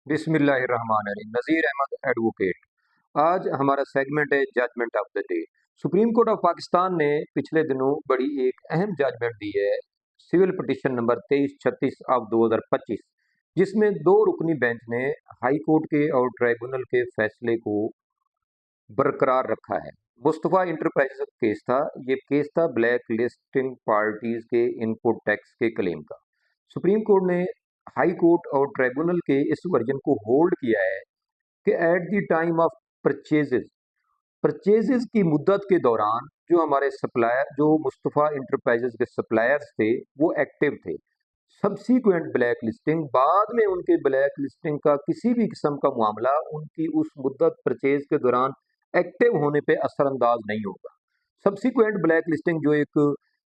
बिस्मिल्लाहिर्रहमानिर्रहीम। नज़ीर अहमद एडवोकेट। आज हमारा सेगमेंट है judgment of the day. Supreme court of Pakistan ने पिछले दिनों बड़ी एक अहम जजमेंट दी है, सिविल पिटीशन नंबर 2336 ऑफ 2025, जिसमें दो रुकनी बेंच ने हाई कोर्ट के और ट्राइब्यूनल के फैसले को बरकरार रखा है। मुस्तफ़ा इंटरप्राइजेज केस था, ये केस था ब्लैक लिस्टिंग पार्टीज के इनपुट टैक्स के क्लेम का। सुप्रीम कोर्ट ने हाई कोर्ट और ट्राइब्यूनल के इस वर्जन को होल्ड किया है कि at the time of purchases purchases की मुद्दत के दौरान जो हमारे सप्लायर, जो मुस्तफ़ा इंटरप्राइजेज के सप्लायर्स थे, वो एक्टिव थे। सब्सीक्वेंट ब्लैक लिस्टिंग, बाद में उनके ब्लैक लिस्टिंग का किसी भी किस्म का मामला उनकी उस मुद्दत परचेज के दौरान एक्टिव होने पे असरअंदाज नहीं होगा। सब्सीक्वेंट ब्लैक लिस्टिंग जो एक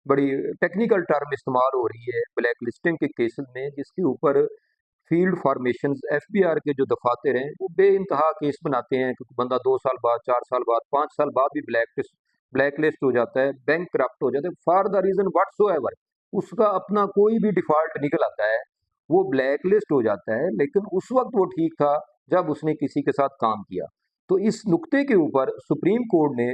बड़ी टेक्निकल टर्म इस्तेमाल हो रही है ब्लैक लिस्टिंग के केसेस में, जिसके ऊपर फील्ड फॉर्मेशन एफबीआर के जो दफातर हैं वो बेइंतहा केस बनाते हैं, क्योंकि बंदा 2 साल बाद, 4 साल बाद, 5 साल बाद भी ब्लैक लिस्ट हो जाता है, बैंक करप्ट हो जाता है, फॉर द रीजन व्हाट्सोएवर उसका अपना कोई भी डिफॉल्ट निकल आता है, वो ब्लैक लिस्ट हो जाता है। लेकिन उस वक्त वो ठीक था जब उसने किसी के साथ काम किया। तो इस नुक्ते के ऊपर सुप्रीम कोर्ट ने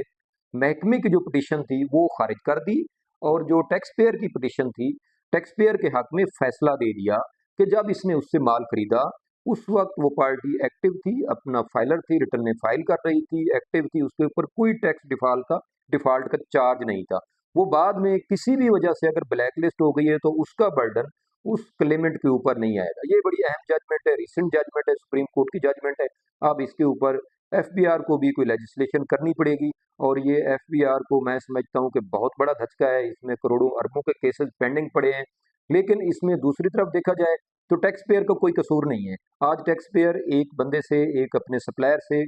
महकमे की जो पिटीशन थी वो खारिज कर दी, और जो टैक्स पेयर की पिटीशन थी, टैक्स पेयर के हक में फैसला दे दिया कि जब इसने उससे माल खरीदा उस वक्त वो पार्टी एक्टिव थी, अपना फाइलर थी, रिटर्न फाइल कर रही थी, एक्टिव थी, उसके ऊपर कोई टैक्स डिफॉल्ट का चार्ज नहीं था। वो बाद में किसी भी वजह से अगर ब्लैक लिस्ट हो गई है तो उसका बर्डन उस क्लेमेंट के ऊपर नहीं आएगा। ये बड़ी अहम जजमेंट है, रिसेंट जजमेंट है, सुप्रीम कोर्ट की जजमेंट है। अब इसके ऊपर एफबीआर को भी कोई लेजिस्लेशन करनी पड़ेगी, और ये एफबीआर को मैं समझता हूँ कि बहुत बड़ा धचका है। इसमें करोड़ों अरबों के केसेस पेंडिंग पड़े हैं। लेकिन इसमें दूसरी तरफ देखा जाए तो टैक्स पेयर का कोई कसूर नहीं है। आज टैक्स पेयर एक बंदे से, एक अपने सप्लायर से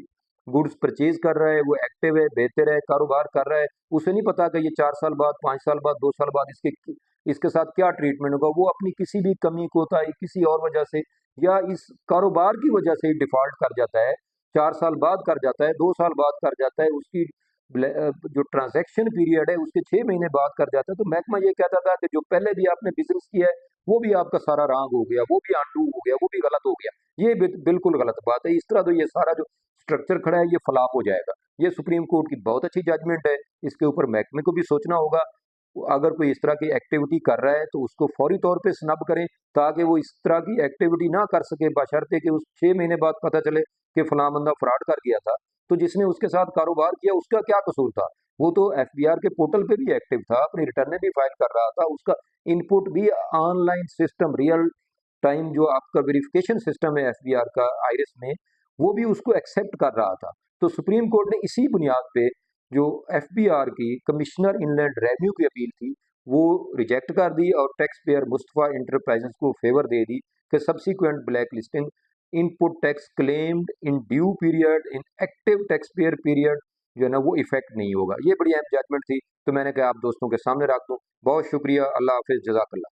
गुड्स परचेज कर रहा है, वो एक्टिव है, बेहतर है, कारोबार कर रहा है। उसे नहीं पता कि ये 4 साल बाद, 5 साल बाद, 2 साल बाद इसके साथ क्या ट्रीटमेंट होगा। वो अपनी किसी भी कमी कोताही, किसी और वजह से, या इस कारोबार की वजह से डिफॉल्ट कर जाता है, 4 साल बाद कर जाता है, 2 साल बाद कर जाता है, उसकी जो ट्रांजैक्शन पीरियड है उसके 6 महीने बाद कर जाता है। तो महकमा ये कहता था कि जो पहले भी आपने बिजनेस किया है वो भी आपका सारा रांग हो गया, वो भी अनडू हो गया, वो भी गलत हो गया। ये बिल्कुल गलत बात है। इस तरह तो ये सारा जो स्ट्रक्चर खड़ा है ये फ्लॉप हो जाएगा। ये सुप्रीम कोर्ट की बहुत अच्छी जजमेंट है, इसके ऊपर महकमे को भी सोचना होगा। अगर कोई इस तरह की एक्टिविटी कर रहा है तो उसको फौरी तौर पे स्नब करें, ताकि वो इस तरह की एक्टिविटी ना कर सके, बशर्ते कि उस 6 महीने बाद पता चले कि फलां बंदा फ्रॉड कर गया था। तो जिसने उसके साथ कारोबार किया उसका क्या कसूर था? वो तो एफबीआर के पोर्टल पे भी एक्टिव था, अपनी रिटर्न भी फाइल कर रहा था, उसका इनपुट भी ऑनलाइन सिस्टम, रियल टाइम जो आपका वेरिफिकेशन सिस्टम है एफबीआर का आइरिस में, वो भी उसको एक्सेप्ट कर रहा था। तो सुप्रीम कोर्ट ने इसी बुनियाद पे जो एफबीआर की कमिश्नर इनलैंड रेवेन्यू की अपील थी वो रिजेक्ट कर दी, और टैक्स पेयर मुस्तफा इंटरप्राइजेस को फेवर दे दी कि subsequent black listing input tax claimed in due period, in active tax payer period जो है ना वो इफेक्ट नहीं होगा। ये बड़ी अहम जजमेंट थी, तो मैंने कहा आप दोस्तों के सामने रख दूं। बहुत शुक्रिया, अल्लाह हाफिज, जज़ाकल्लाह।